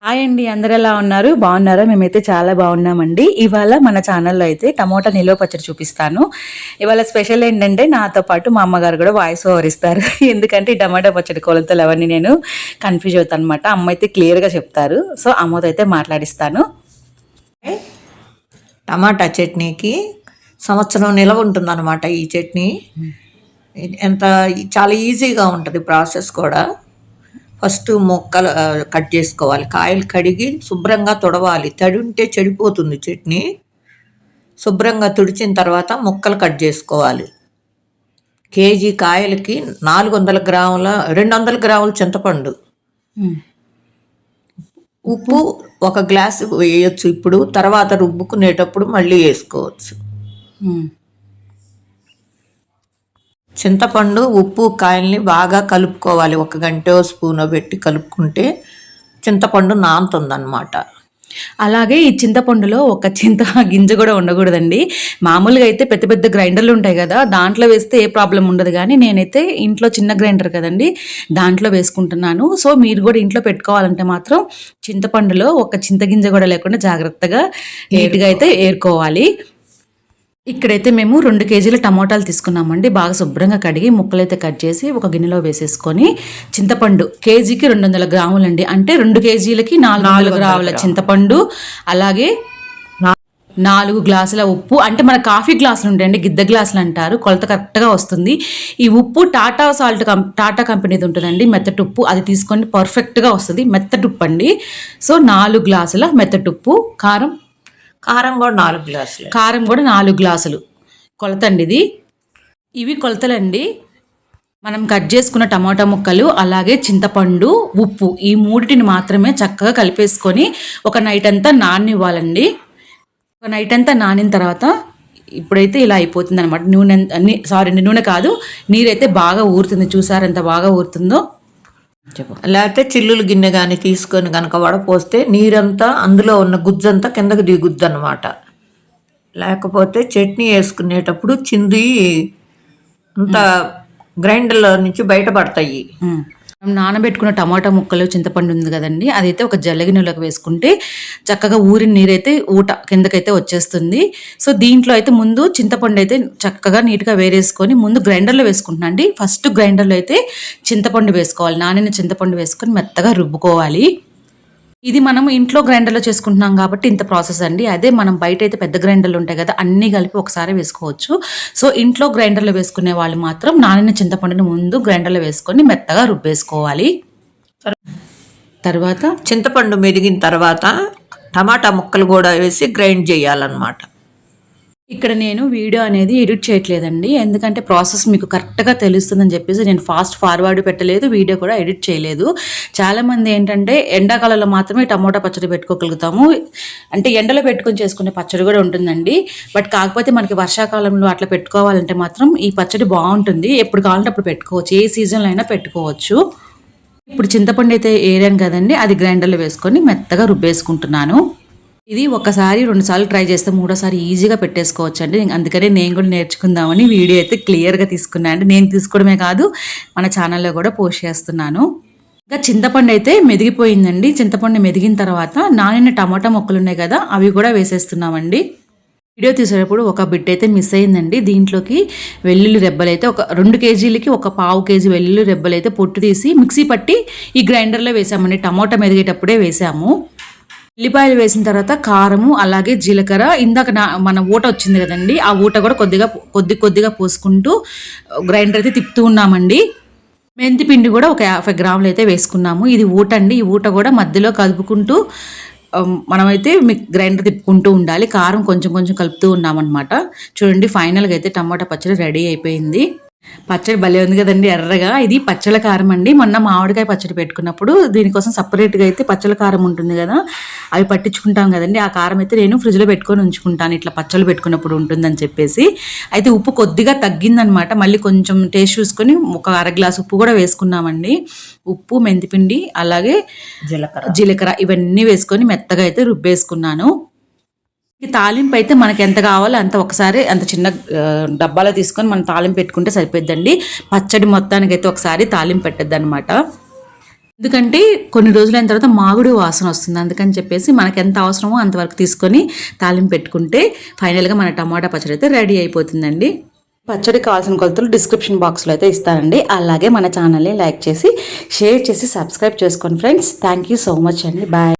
Hi అండి, అందరు ఎలా ఉన్నారు? బాగున్నారా? మేమైతే చాలా బాగున్నామండి. ఇవాళ మన ఛానల్లో అయితే టమోటా నిల్వ పచ్చడి చూపిస్తాను. ఇవాళ స్పెషల్ ఏంటంటే నాతో పాటు మా అమ్మగారు కూడా వాయిస్ ఓవర్ ఇస్తారు. ఎందుకంటే ఈ టమాటా పచ్చడి కొలతలు అవన్నీ నేను కన్ఫ్యూజ్ అవుతాను అనమాట. అమ్మ అయితే క్లియర్గా చెప్తారు. సో అమ్మతో అయితే మాట్లాడిస్తాను. టమాటా చట్నీకి సంవత్సరం నిలవ ఉంటుందన్నమాట ఈ చట్నీ. ఎంత చాలా ఈజీగా ఉంటుంది ప్రాసెస్ కూడా. ఫస్ట్ ముక్కలు కట్ చేసుకోవాలి, కాయలు కడిగి శుభ్రంగా తుడవాలి. తడి ఉంటే చెడిపోతుంది చట్నీ. శుభ్రంగా తుడిచిన తర్వాత ముక్కలు కట్ చేసుకోవాలి. కేజీ కాయలకి 400 గ్రాముల 200 గ్రాముల చింతపండు, ఉప్పు 1 గ్లాసు వేయచ్చు. ఇప్పుడు తర్వాత రుబ్బుకునేటప్పుడు మళ్ళీ వేసుకోవచ్చు. చింతపండు, ఉప్పు, కాయల్ని బాగా కలుపుకోవాలి. 1 గంట స్పూన్ పెట్టి కలుపుకుంటే చింతపండు నానుతుందన్నమాట. అలాగే ఈ చింతపండులో ఒక చింత గింజ కూడా ఉండకూడదండి. మామూలుగా అయితే పెద్ద పెద్ద గ్రైండర్లు ఉంటాయి కదా, దాంట్లో వేస్తే ఏ ప్రాబ్లం ఉండదు. కానీ నేనైతే ఇంట్లో చిన్న గ్రైండర్ కదండి, దాంట్లో వేసుకుంటున్నాను. సో మీరు కూడా ఇంట్లో పెట్టుకోవాలంటే మాత్రం చింతపండులో ఒక చింత గింజ కూడా లేకుండా జాగ్రత్తగా నీట్గా అయితే ఏరుకోవాలి. ఇక్కడైతే మేము 2 కేజీల టమోటాలు తీసుకున్నామండి. బాగా శుభ్రంగా కడిగి ముక్కలైతే కట్ చేసి ఒక గిన్నెలో వేసేసుకొని, చింతపండు కేజీకి 200 గ్రాములండి, అంటే 2 కేజీలకి 400 గ్రాముల చింతపండు, అలాగే 4 గ్లాసుల ఉప్పు, అంటే మన కాఫీ గ్లాసులు ఉంటాయండి, గిద్ద గ్లాసులు అంటారు, కొలత కరెక్ట్గా వస్తుంది. ఈ ఉప్పు టాటా కంపెనీది ఉంటుందండి, మెత్తటి ఉప్పు, అది తీసుకొని పర్ఫెక్ట్గా వస్తుంది. మెత్తటి ఉప్పు అండి. సో 4 గ్లాసుల మెత్తటి ఉప్పు. కారం కూడా 4 గ్లాసులు కొలత అండి ఇది. ఇవి కొలతలండి. మనం కట్ చేసుకున్న టమాటా ముక్కలు, అలాగే చింతపండు, ఉప్పు, ఈ మూడిటిని మాత్రమే చక్కగా కలిపేసుకొని ఒక నైట్ అంతా నాననివ్వాలండి. ఒక నైట్ అంతా నానిన తర్వాత ఇప్పుడైతే ఇలా అయిపోతుంది అనమాట. నూనె కాదు, నీరైతే బాగా ఊరుతుంది. చూసారు ఎంత బాగా ఊరుతుందో. లేకపోతే చిల్లులు గిన్నె కానీ తీసుకొని కనుక వడపోస్తే నీరంతా, అందులో ఉన్న గుజ్జంతా కిందకు దిగుద్ది అనమాట. లేకపోతే చట్నీ వేసుకునేటప్పుడు చింది అంతా గ్రైండర్లో నుంచి బయటపడతాయి. నానబెట్టుకున్న టమాటా ముక్కలు, చింతపండు ఉంది కదండి, అదైతే ఒక జల్లగిన్నెలోకి వేసుకుంటే చక్కగా ఊరిన నీరైతే కిందకైతే వచ్చేస్తుంది. సో దీంట్లో అయితే ముందు చింతపండు అయితే చక్కగా నీట్గా వేరేసుకొని ముందు గ్రైండర్లో వేసుకుంటున్నా అండి. ఫస్ట్ గ్రైండర్లో అయితే చింతపండు వేసుకోవాలి. నానిన చింతపండు వేసుకొని మెత్తగా రుబ్బుకోవాలి. ఇది మనం ఇంట్లో గ్రైండర్లో చేసుకుంటున్నాం కాబట్టి ఇంత ప్రాసెస్ అండి. అదే మనం బయట అయితే పెద్ద గ్రైండర్లు ఉంటాయి కదా, అన్నీ కలిపి ఒకసారి వేసుకోవచ్చు. సో ఇంట్లో గ్రైండర్లో వేసుకునే వాళ్ళు మాత్రం నానిన చింతపండుని ముందు గ్రైండర్లో వేసుకొని మెత్తగా రుబ్బేసుకోవాలి. తర్వాత చింతపండు మెదిగిన తర్వాత టమాటా ముక్కలు కూడా వేసి గ్రైండ్ చేయాలన్నమాట. ఇక్కడ నేను వీడియో అనేది ఎడిట్ చేయట్లేదండి, ఎందుకంటే ప్రాసెస్ మీకు కరెక్ట్గా తెలుస్తుందని చెప్పేసి నేను ఫాస్ట్ ఫార్వర్డ్ పెట్టలేదు, వీడియో కూడా ఎడిట్ చేయలేదు. చాలామంది ఏంటంటే ఎండాకాలంలో మాత్రమే టమోటా పచ్చడి పెట్టుకోగలుగుతాము, అంటే ఎండలో పెట్టుకొని చేసుకునే పచ్చడి కూడా ఉంటుందండి. బట్ కాకపోతే మనకి వర్షాకాలంలో అట్లా పెట్టుకోవాలంటే మాత్రం ఈ పచ్చడి బాగుంటుంది. ఎప్పుడు కావాలంటే అప్పుడు పెట్టుకోవచ్చు, ఏ సీజన్లో అయినా పెట్టుకోవచ్చు. ఇప్పుడు చింతపండు అయితే ఏరాను కదండి, అది గ్రైండర్లో వేసుకొని మెత్తగా రుబ్బేసుకుంటున్నాను. ఇది 1 సారి 2 సార్లు ట్రై చేస్తే 3వ సారి ఈజీగా పెట్టేసుకోవచ్చు అండి. అందుకనే నేను కూడా నేర్చుకుందామని వీడియో అయితే క్లియర్గా తీసుకున్నాను అండి. నేను తీసుకోవడమే కాదు, మన ఛానల్లో కూడా పోస్ట్ చేస్తున్నాను. ఇంకా చింతపండు అయితే మెదిగిపోయిందండి. చింతపండు మెదిగిన తర్వాత నానిన టమాటా ముక్కలు ఉన్నాయి కదా, అవి కూడా వేసేస్తున్నామండి. వీడియో తీసేటప్పుడు ఒక బిట్ అయితే మిస్ అయిందండి. దీంట్లోకి వెల్లుల్లి రెబ్బలు అయితే ఒక 2 కేజీలకి ఒక పావు కేజీ వెల్లుల్లి రెబ్బలు అయితే పొట్టు తీసి మిక్సీ పట్టి ఈ గ్రైండర్లో వేసామండి. టమాటా మెదిగేటప్పుడే వేసాము. ఉల్లిపాయలు వేసిన తర్వాత కారము, అలాగే జీలకర్ర, ఇందాక మన ఊట వచ్చింది కదండి, ఆ ఊట కూడా కొద్దిగా పోసుకుంటూ గ్రైండర్ అయితే తిప్పుతూ ఉన్నామండి. మెంతి పిండి కూడా ఒక 50 గ్రాములు అయితే వేసుకున్నాము. ఇది ఊట అండి. ఈ ఊట కూడా మధ్యలో కలుపుకుంటూ మనమైతే గ్రైండర్ తిప్పుకుంటూ ఉండాలి. కారం కొంచెం కొంచెం కలుపుతూ ఉన్నామన్నమాట. చూడండి, ఫైనల్గా అయితే టమాటా పచ్చడి రెడీ అయిపోయింది. పచ్చడి భలే ఉంది కదండి, ఎర్రగా. ఇది పచ్చళ్ళ కారం అండి. మొన్న మామిడికాయ పచ్చడి పెట్టుకున్నప్పుడు దీనికోసం సపరేట్గా అయితే పచ్చళ్ళ కారం ఉంటుంది కదా, అవి పట్టించుకుంటాం కదండి. ఆ కారం అయితే నేను ఫ్రిడ్జ్లో పెట్టుకొని ఉంచుకుంటాను, ఇట్లా పచ్చళ్ళు పెట్టుకున్నప్పుడు ఉంటుందని చెప్పేసి. అయితే ఉప్పు కొద్దిగా తగ్గిందనమాట. మళ్ళీ కొంచెం టేస్ట్ చూసుకొని ఒక 1/2 గ్లాస్ ఉప్పు కూడా వేసుకున్నామండి. ఉప్పు, మెంతిపిండి, అలాగే జీలకర్ర ఇవన్నీ వేసుకొని మెత్తగా అయితే రుబ్బేసుకున్నాను. ఈ తాలింపు అయితే మనకి ఎంత కావాలో అంత ఒకసారి అంత చిన్న డబ్బాలో తీసుకొని మనం తాలింపు పెట్టుకుంటే సరిపోద్దండి. పచ్చడి మొత్తానికైతే ఒకసారి తాలింపు పెట్టద్దు అనమాట. ఎందుకంటే కొన్ని రోజులైన తర్వాత మామిడి వాసన వస్తుంది. అందుకని చెప్పేసి మనకు ఎంత అవసరమో అంతవరకు తీసుకొని తాలింపు పెట్టుకుంటే ఫైనల్గా మన టమాటా పచ్చడి అయితే రెడీ అయిపోతుందండి. పచ్చడికి కావాల్సిన కొలతలు డిస్క్రిప్షన్ బాక్స్లో అయితే ఇస్తానండి. అలాగే మన ఛానల్ని లైక్ చేసి షేర్ చేసి సబ్స్క్రైబ్ చేసుకోండి friends. Thank you so much అండి. బాయ్.